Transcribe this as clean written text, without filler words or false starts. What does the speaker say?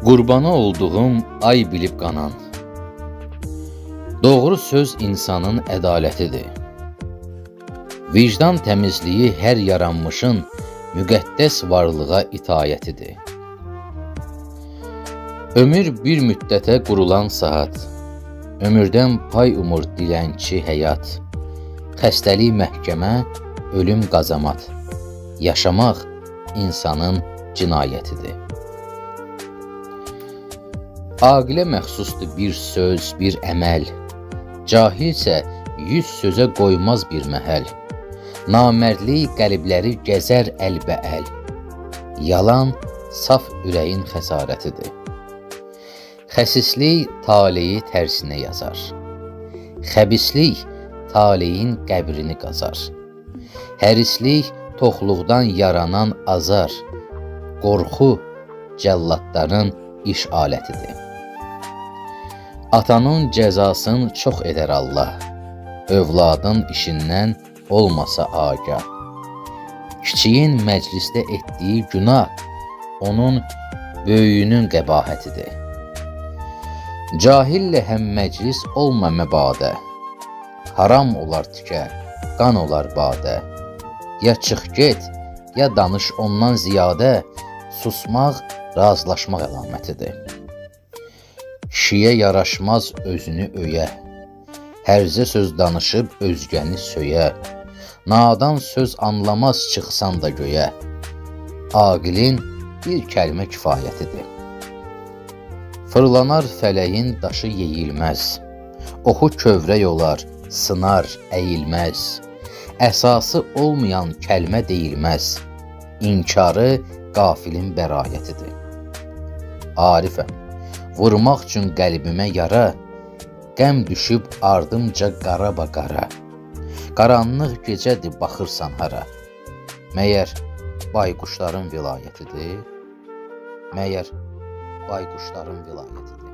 Qurbanı olduğum ay bilib qanan. Doğru söz insanın ədalətidir. Vicdan təmizliyi hər yaranmışın müqəddəs varlığa itayətidir. Ömür bir müddətə qurulan saat, ömürdən pay umur dilənçi həyat, xəstəlik məhkəmə, ölüm qazamat, yaşamaq insanın cinayətidir. Aqilə məxsusdur bir söz, bir əməl, cahilsə 100 sözə qoymaz bir məhəl. Namərdlik qəlbləri gəzər əlbəəl, yalan saf ürəyin xəsarətidir. Xəsislik taleyi tərsinə yazar, xəbislik taleyin qəbrini qazar. Hərislik toxluqdan yaranan azar, qorxu cəlladların iş alətidir. Atanın cəzasını çox edər Allah, övladın işindən olmasa agah. Kiçiyin məclisdə etdiyi günah, onun böyüyünün qəbahətidir. Cahillə həm məclis olma məbadə, haram olar tikə, qan olar badə. Ya çıx get, ya danış ondan ziyadə, susmaq razılaşmaq əlamətidir. Kişiyə yaraşmaz özünü öyə, hərzə söz danışıb özgəni söyə. Nadan söz anlamaz çıxsan da göyə, aqilin bir kəlmə kifayətidir. Fırlanar fələyin daşı yeyilməz, oxu kövrək olar, sınar, əyilməz. Əsası olmayan kəlmə deyilməz, inkarı qafilin bərayətidir. Arifəm, vurmaq üçün qəlbimə yara, qəm düşüb ardımca qara-baqara. Qaranlıq gecədir, baxırsan hara, məyər bayquşların vilayətidir? Məyər bayquşların vilayətidir?